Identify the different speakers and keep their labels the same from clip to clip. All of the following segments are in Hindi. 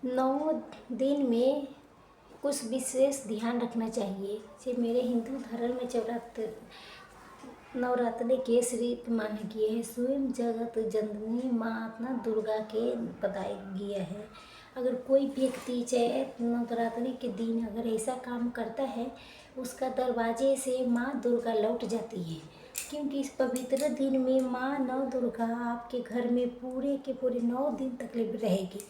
Speaker 1: 9 दिन में कुछ विशेष ध्यान रखना चाहिए। जो मेरे हिंदू धर्म में नवरात्रि के श्री माना गया है। स्वयं जगत जननी माता दुर्गा के बताया गया है। अगर कोई व्यक्ति चाहे नवरात्रि के दिन अगर ऐसा काम करता है, उसका दरवाजे से माँ दुर्गा लौट जाती है। क्योंकि इस पवित्र दिन में माँ नौ दुर्गा आपके घर में पूरे के पूरे 9 दिन तक रहेगी।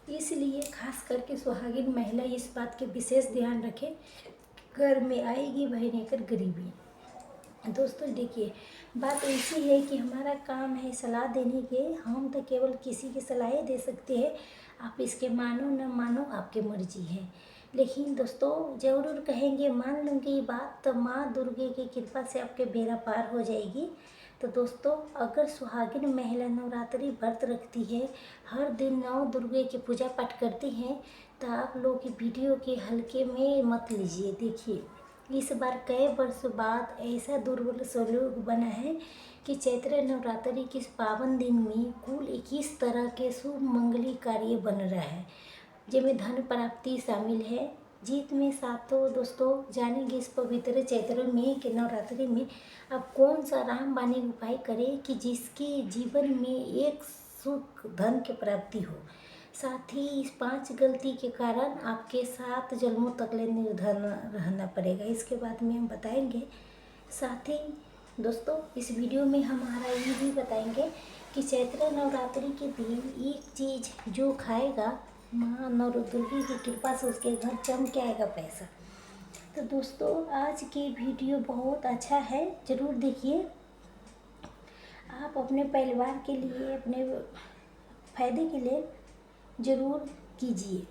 Speaker 1: इसलिए खास करके सुहागिन महिला इस बात के विशेष ध्यान रखें, घर में आएगी बहने कर गरीबी। दोस्तों देखिए, बात ऐसी है कि हमारा काम है सलाह देने के। हम तो केवल किसी की सलाह दे सकते हैं। आप इसके मानो न मानो आपकी मर्जी है। लेकिन दोस्तों ज़रूर कहेंगे, मान लूँगी ये बात तो माँ दुर्गे की कृपा से आपके बेड़ा पार हो जाएगी। तो दोस्तों, अगर सुहागिन महिला नवरात्रि व्रत रखती है, हर दिन 9 दुर्गे की पूजा पाठ करती हैं, तो आप लोग की वीडियो के हल्के में मत लीजिए। देखिए, इस बार कई वर्षों बाद ऐसा दुर्बल संयोग बना है कि चैत्र नवरात्रि के इस पावन दिन में कुल 21 तरह के शुभ मंगली कार्य बन रहा है, जिनमें धन प्राप्ति शामिल है। जीत में साथों दोस्तों जानेंगे इस पवित्र चैत्र में कि नवरात्रि में आप कौन सा रामबाणी उपाय करें कि जिसके जीवन में एक सुख धन की प्राप्ति हो। साथ ही इस 5 गलती के कारण आपके 7 जन्मों तक निर्धन रहना पड़ेगा। इसके बाद में हम बताएंगे। साथ ही दोस्तों इस वीडियो में हमारा ये भी बताएंगे कि चैत्र नवरात्रि के दिन एक चीज़ जो खाएगा माँ नवदुर्गा की कृपा से उसके घर चम के आएगा पैसा। तो दोस्तों आज की वीडियो बहुत अच्छा है, ज़रूर देखिए। आप अपने परिवार के लिए, अपने फायदे के लिए ज़रूर कीजिए।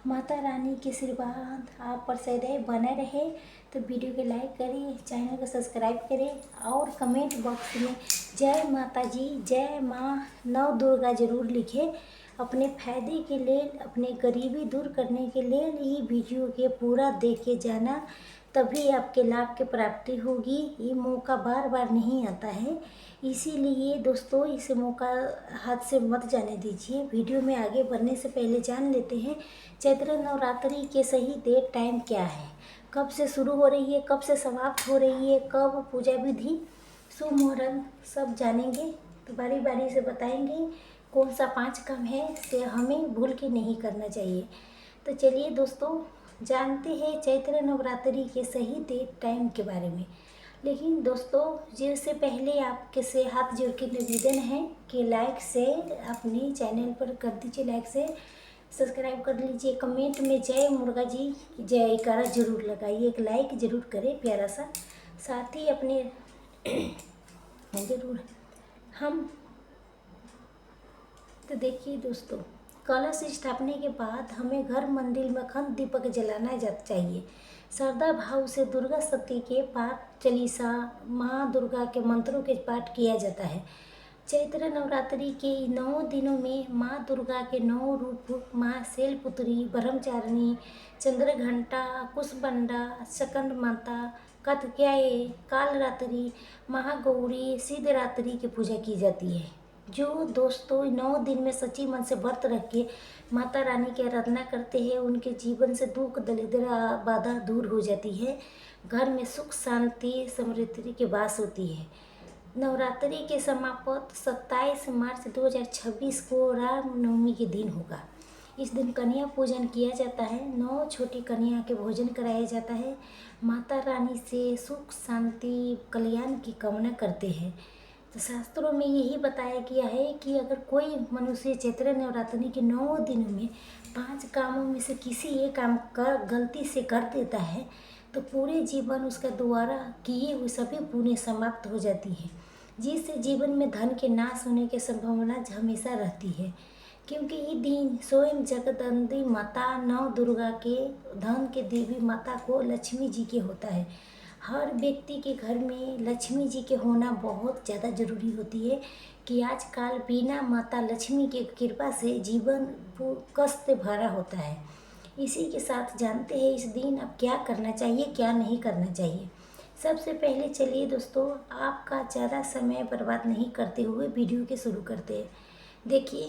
Speaker 1: माता रानी के आशीर्वाद आप पर सदैव बने रहे। तो वीडियो को लाइक करें, चैनल को सब्सक्राइब करें और कमेंट बॉक्स में जय माता जी, जय माँ नव दुर्गा ज़रूर लिखें। अपने फायदे के लिए, अपने गरीबी दूर करने के लिए ये वीडियो के पूरा देखे जाना, तभी आपके लाभ की प्राप्ति होगी। ये मौका बार बार नहीं आता है, इसीलिए दोस्तों इस मौका हाथ से मत जाने दीजिए। वीडियो में आगे बढ़ने से पहले जान लेते हैं चैत्र नवरात्रि के सही डेट टाइम क्या है, कब से शुरू हो रही है, कब से समाप्त हो रही है, कब पूजा विधि, शुभ मुहूर्त सब जानेंगे। तो बारी बारी से बताएंगे कौन सा 5 काम है से हमें भूल के नहीं करना चाहिए। तो चलिए दोस्तों जानते हैं चैत्र नवरात्रि के सही डेट टाइम के बारे में। लेकिन दोस्तों जिससे पहले आपके से हाथ जोड़ के निवेदन है कि लाइक से अपने चैनल पर कर दीजिए, लाइक से सब्सक्राइब कर लीजिए। कमेंट में जय मुर्गा जी जयकारा जरूर लगाइए, एक लाइक ज़रूर करें प्यारा सा। साथ ही अपने ज़रूर हम तो देखिए दोस्तों, कलश स्थापने के बाद हमें घर मंदिर में अखंड दीपक जलाना चाहिए। श्रद्धा भाव से दुर्गा सती के पाठ, चालीसा, माँ दुर्गा के मंत्रों के पाठ किया जाता है। चैत्र नवरात्रि के 9 दिनों में माँ दुर्गा के 9 रूप माँ शैलपुत्री, ब्रह्मचारिणी, चंद्रघंटा, कुशबंडा, सकंद माता, कात्यायनी, कालरात्रि, महागौरी, सिद्धरात्रि की पूजा की जाती है। जो दोस्तों 9 दिन में सच्ची मन से व्रत रख के माता रानी की आराधना करते हैं, उनके जीवन से दुख दरिद्र बाधा दूर हो जाती है। घर में सुख शांति समृद्धि की वास होती है। नवरात्रि के समाप्त 27 मार्च 2026 को रामनवमी के दिन होगा। इस दिन कन्या पूजन किया जाता है। 9 छोटी कन्या के भोजन कराया जाता है। माता रानी से सुख शांति कल्याण की कामना करते हैं। तो शास्त्रों में यही बताया गया है कि अगर कोई मनुष्य चैत्र नवरात्रि के 9 दिनों में 5 कामों में से किसी एक काम कर गलती से कर देता है, तो पूरे जीवन उसका द्वारा किए हुए सभी पुण्य समाप्त हो जाती है, जिससे जीवन में धन के नाश होने की संभावना हमेशा रहती है। क्योंकि ये दिन स्वयं जगदम्बा माता नव दुर्गा के धन के देवी माता को लक्ष्मी जी के होता है। हर व्यक्ति के घर में लक्ष्मी जी के होना बहुत ज़्यादा ज़रूरी होती है कि आजकल बिना माता लक्ष्मी की कृपा से जीवन कष्ट भरा होता है। इसी के साथ जानते हैं इस दिन अब क्या करना चाहिए, क्या नहीं करना चाहिए। सबसे पहले चलिए दोस्तों, आपका ज़्यादा समय बर्बाद नहीं करते हुए वीडियो के शुरू करते हैं। देखिए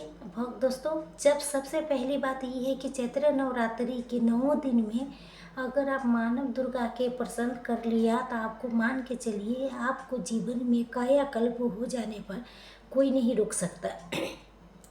Speaker 1: दोस्तों, जब सबसे पहली बात ये है कि चैत्र नवरात्रि के 9 दिन में अगर आप मानव दुर्गा के प्रसन्न कर लिया तो आपको मान के चलिए, आपको जीवन में कायाकल्प हो जाने पर कोई नहीं रोक सकता।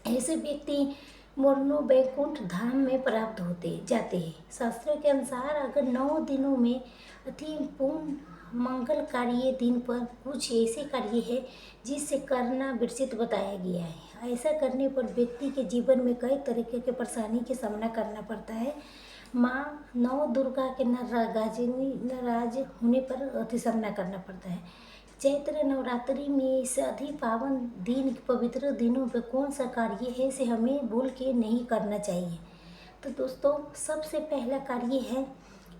Speaker 1: ऐसे व्यक्ति मोरनो बैकुंठ धाम में प्राप्त होते जाते हैं। शास्त्रों के अनुसार अगर 9 दिनों में अति पूर्ण मंगलकारी दिन पर कुछ ऐसे कार्य है जिससे करना विरचित बताया गया है। ऐसा करने पर व्यक्ति के जीवन में कई तरीके के परेशानी का सामना करना पड़ता है। माँ नौ दुर्गा के नाराज होने पर अति सामना करना पड़ता है। चैत्र नवरात्रि में इस अति पावन दिन पवित्र दिनों पे कौन सा कार्य है इसे हमें भूल के नहीं करना चाहिए। तो दोस्तों, सबसे पहला कार्य है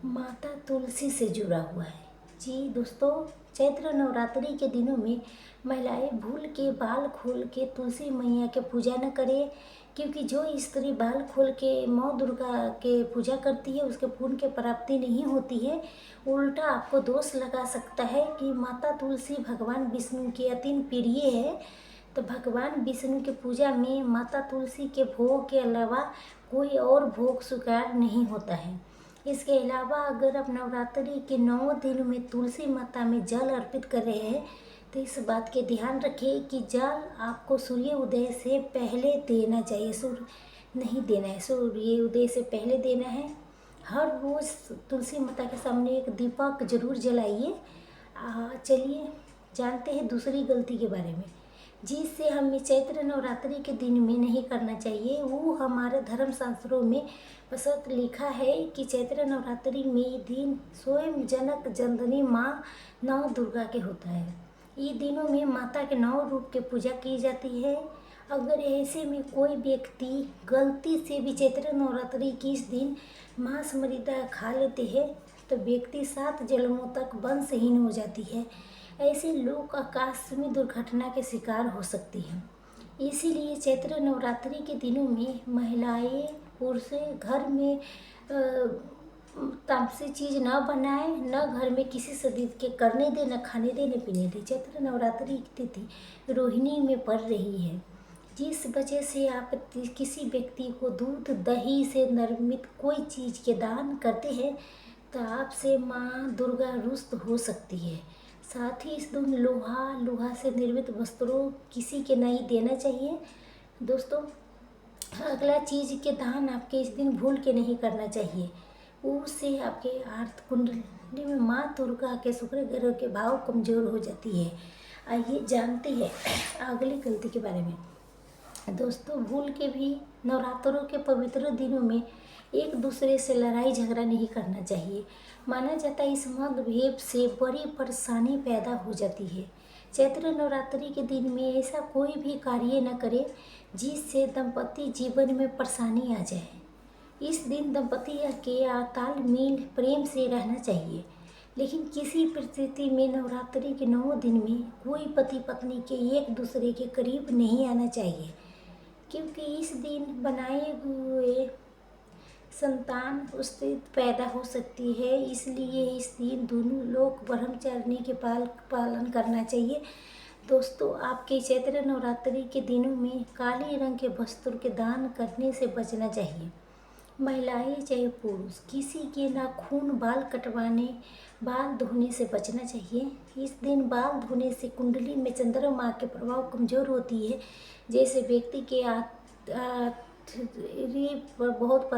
Speaker 1: माता तुलसी से जुड़ा हुआ है। जी दोस्तों, चैत्र नवरात्रि के दिनों में महिलाएं भूल के बाल खोल के तुलसी मैया के पूजा न करें, क्योंकि जो स्त्री बाल खोल के माँ दुर्गा के पूजा करती है उसके पुण्य की प्राप्ति नहीं होती है। उल्टा आपको दोष लगा सकता है कि माता तुलसी भगवान विष्णु की अति प्रिय है। तो भगवान विष्णु की पूजा में माता तुलसी के भोग के अलावा कोई और भोग स्वीकार नहीं होता है। इसके अलावा अगर आप नवरात्रि के 9 दिन में तुलसी माता में जल अर्पित कर रहे हैं तो इस बात के ध्यान रखें कि जल आपको सूर्य उदय से पहले देना चाहिए। सूर्य नहीं देना है, सूर्य उदय से पहले देना है। हर रोज़ तुलसी माता के सामने एक दीपक जरूर जलाइए। चलिए जानते हैं दूसरी गलती के बारे में, जिससे हमें चैत्र नवरात्रि के दिन में नहीं करना चाहिए। वो हमारे धर्म शास्त्रों में बसत लिखा है कि चैत्र नवरात्रि में दिन स्वयं जनक जननी माँ नौ दुर्गा के होता है। ये दिनों में माता के 9 रूप की पूजा की जाती है। अगर ऐसे में कोई व्यक्ति गलती से भी चैत्र नवरात्रि के इस दिन मांस मदिरा खा लेते हैं तो व्यक्ति 7 जन्मों तक वंशहीन हो जाती है। ऐसे लोग आकस्मिक दुर्घटना के शिकार हो सकती हैं। इसीलिए चैत्र नवरात्रि के दिनों में महिलाएं पुरुष घर में तामसी चीज़ न बनाए, न घर में किसी से के करने दे, न खाने दे, न पीने दे। चैत्र नवरात्रि की तिथि रोहिणी में पड़ रही है, जिस वजह से आप किसी व्यक्ति को दूध दही से निर्मित कोई चीज़ के दान करते हैं तो आपसे माँ दुर्गा रुष्ट हो सकती है। साथ ही इस दिन लोहा से निर्मित वस्त्रों किसी के नहीं देना चाहिए। दोस्तों, अगला चीज़ के दान आपके इस दिन भूल के नहीं करना चाहिए। उससे आपके अर्थ कुंडली में माँ दुर्गा के शुक्र ग्रह के भाव कमज़ोर हो जाती है। आइए जानते हैं अगली गलती के बारे में। दोस्तों, भूल के भी नवरात्रों के पवित्र दिनों में एक दूसरे से लड़ाई झगड़ा नहीं करना चाहिए। माना जाता है इस मतभेद से बड़ी परेशानी पैदा हो जाती है। चैत्र नवरात्रि के दिन में ऐसा कोई भी कार्य न करें जिससे दंपति जीवन में परेशानी आ जाए। इस दिन दंपति के तालमेल प्रेम से रहना चाहिए, लेकिन किसी परिस्थिति में नवरात्रि के 9 दिन में कोई पति पत्नी के एक दूसरे के करीब नहीं आना चाहिए, क्योंकि इस दिन बनाए हुए संतान उससे पैदा हो सकती है। इसलिए इस दिन दोनों लोग ब्रह्मचर्य के पालन करना चाहिए। दोस्तों, आपके चैत्र नवरात्रि के दिनों में काले रंग के वस्त्र के दान करने से बचना चाहिए। महिलाएं चाहे पुरुष किसी के नाखून बाल कटवाने बाल धोने से बचना चाहिए। इस दिन बाल धोने से कुंडली में चंद्रमा के प्रभाव कमज़ोर होती है, जैसे व्यक्ति के पर बहुत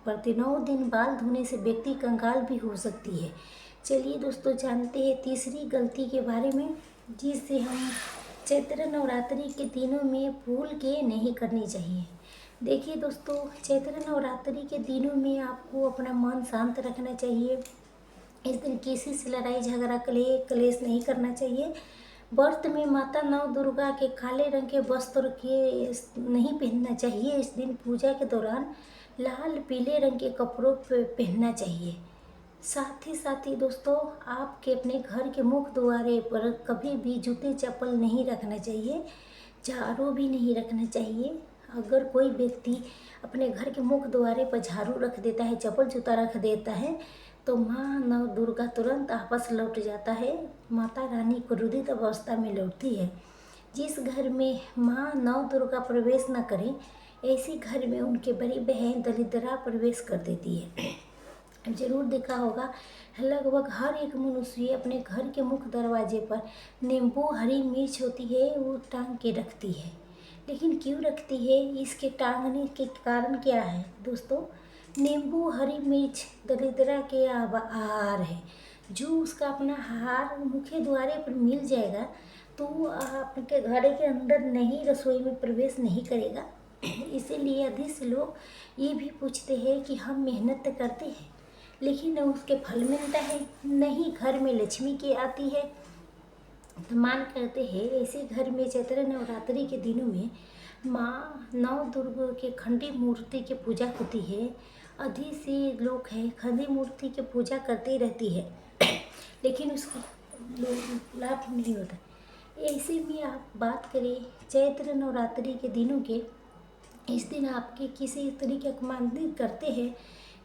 Speaker 1: पड़ती। 9 दिन बाल धोने से व्यक्ति कंगाल भी हो सकती है। चलिए दोस्तों, जानते हैं तीसरी गलती के बारे में, जिससे हम चैत्र नवरात्रि के दिनों में भूल के नहीं करनी चाहिए। देखिए दोस्तों, चैत्र नवरात्रि के दिनों में आपको अपना मन शांत रखना चाहिए। इस दिन किसी से लड़ाई झगड़ा कलेश नहीं करना चाहिए। व्रत में माता नौ दुर्गा के काले रंग के वस्त्र के नहीं पहनना चाहिए। इस दिन पूजा के दौरान लाल पीले रंग के कपड़ों पहनना चाहिए। साथ ही दोस्तों, आपके अपने घर के मुख्य द्वारे पर कभी भी जूते चप्पल नहीं रखना चाहिए, झाड़ू भी नहीं रखना चाहिए। अगर कोई व्यक्ति अपने घर के मुख्य द्वारे पर झाड़ू रख देता है, चप्पल जूता रख देता है, तो माँ नव दुर्गा तुरंत आपस लौट जाता है, माता रानी क्रोधित अवस्था में लौटती है। जिस घर में माँ नौ दुर्गा प्रवेश न करें, ऐसे घर में उनके बड़ी बहन दलिद्रा प्रवेश कर देती है। जरूर देखा होगा, लगभग हर एक मनुष्य अपने घर के मुख्य दरवाजे पर नींबू हरी मिर्च होती है वो टांग के रखती है। लेकिन क्यों रखती है, इसके टांगने के कारण क्या है दोस्तों? नींबू हरी मिर्च दरिद्रा के आहार है। जो उसका अपना आहार मुख्य द्वारे पर मिल जाएगा तो वो आपके घर के अंदर नहीं, रसोई में प्रवेश नहीं करेगा। इसीलिए अधिक से लोग ये भी पूछते हैं कि हम मेहनत तो करते हैं लेकिन उसके फल मिलता है नहीं, घर में लक्ष्मी की आती है। तो मान करते हैं ऐसे घर में चैत्र नवरात्रि के दिनों में माँ नौ दुर्गा के खंडी मूर्ति की पूजा होती है। अधिक से लोग हैं खंडी मूर्ति की पूजा करते रहती है लेकिन उसका लाभ नहीं होता। ऐसे में आप बात करें चैत्र नवरात्रि के दिनों के, इस दिन आपके किसी तरीके अपमानित करते हैं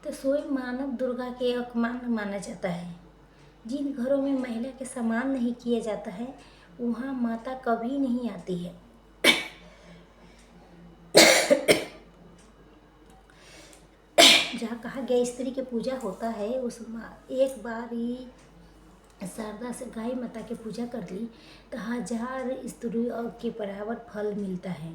Speaker 1: तो स्वयं मानव दुर्गा के अपमान माना जाता है। जिन घरों में महिला के सम्मान नहीं किया जाता है वहाँ माता कभी नहीं आती है। जहाँ कहा गया स्त्री की पूजा होता है उस एक बार ही शारदा से गाय माता की पूजा कर ली तो 1000 स्त्रियों के बराबर फल मिलता है।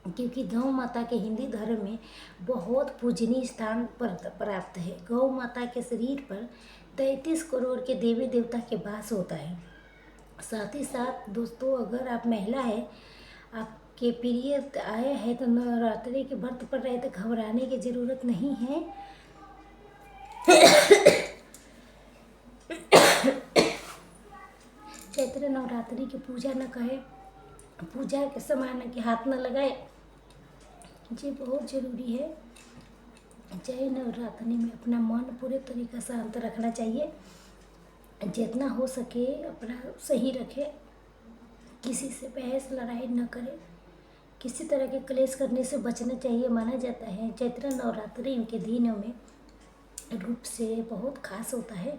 Speaker 1: क्योंकि गौ माता के हिंदी धर्म में बहुत पूजनीय स्थान पर प्राप्त है। गौ माता के शरीर पर 33 करोड़ के देवी देवता के वास होता है। साथ ही साथ दोस्तों, अगर आप महिला है, आपके पीरियड आए हैं तो नवरात्रि के व्रत पर रहे तो घबराने की ज़रूरत नहीं है। चैत्र नवरात्रि की पूजा न करें, पूजा के समान के हाथ न लगाए, ये बहुत ज़रूरी है। चाहे नवरात्रि में अपना मन पूरे तरीक़े से शांत रखना चाहिए, जितना हो सके अपना सही रखे, किसी से बहस लड़ाई न करे, किसी तरह के क्लेश करने से बचना चाहिए। माना जाता है चैत्र नवरात्रि के दिनों में रूप से बहुत खास होता है।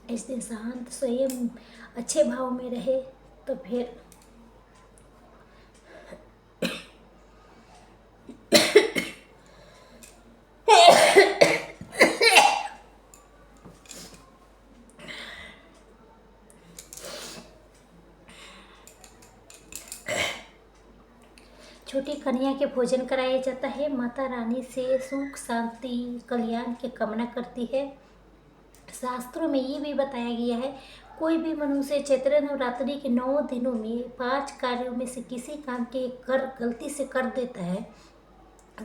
Speaker 1: इस दिन शांत स्वयं अच्छे भाव में रहे तो फिर छोटी कन्या के भोजन कराया जाता है। माता रानी से सुख शांति कल्याण की कामना करती है। शास्त्रों में ये भी बताया गया है, कोई भी मनुष्य चैत्र नवरात्रि के 9 दिनों में 5 कार्यों में से किसी काम के गलती से कर देता है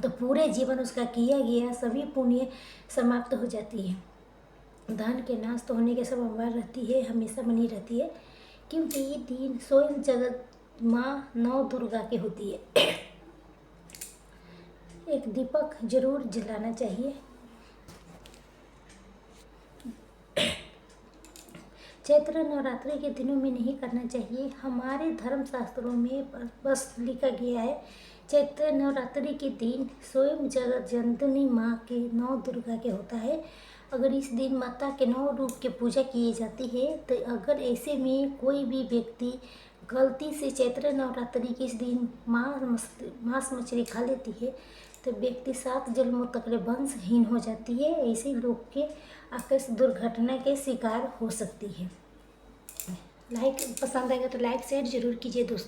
Speaker 1: तो पूरे जीवन उसका किया गया सभी पुण्य समाप्त हो जाती है। धन के नाश तो होने की संभावना रहती है, हमेशा बनी रहती है, क्योंकि ये दिन स्वयं जगत माँ नौ दुर्गा की होती है। एक दीपक जरूर जलाना चाहिए। चैत्र नवरात्रि के दिनों में नहीं करना चाहिए। हमारे धर्म शास्त्रों में बस लिखा गया है चैत्र नवरात्रि के दिन स्वयं जगत जननी माँ के नौ दुर्गा के होता है। अगर इस दिन माता के 9 रूप की पूजा की जाती है तो अगर ऐसे में कोई भी व्यक्ति गलती से चैत्र नवरात्रि के इस दिन मांस मछली खा लेती है तो व्यक्ति 7 जन्मों तक वंशहीन हो जाती है। ऐसे लोग के आकस्मिक दुर्घटना के शिकार हो सकती है। लाइक पसंद आएगा तो लाइक शेयर जरूर कीजिए दोस्तों।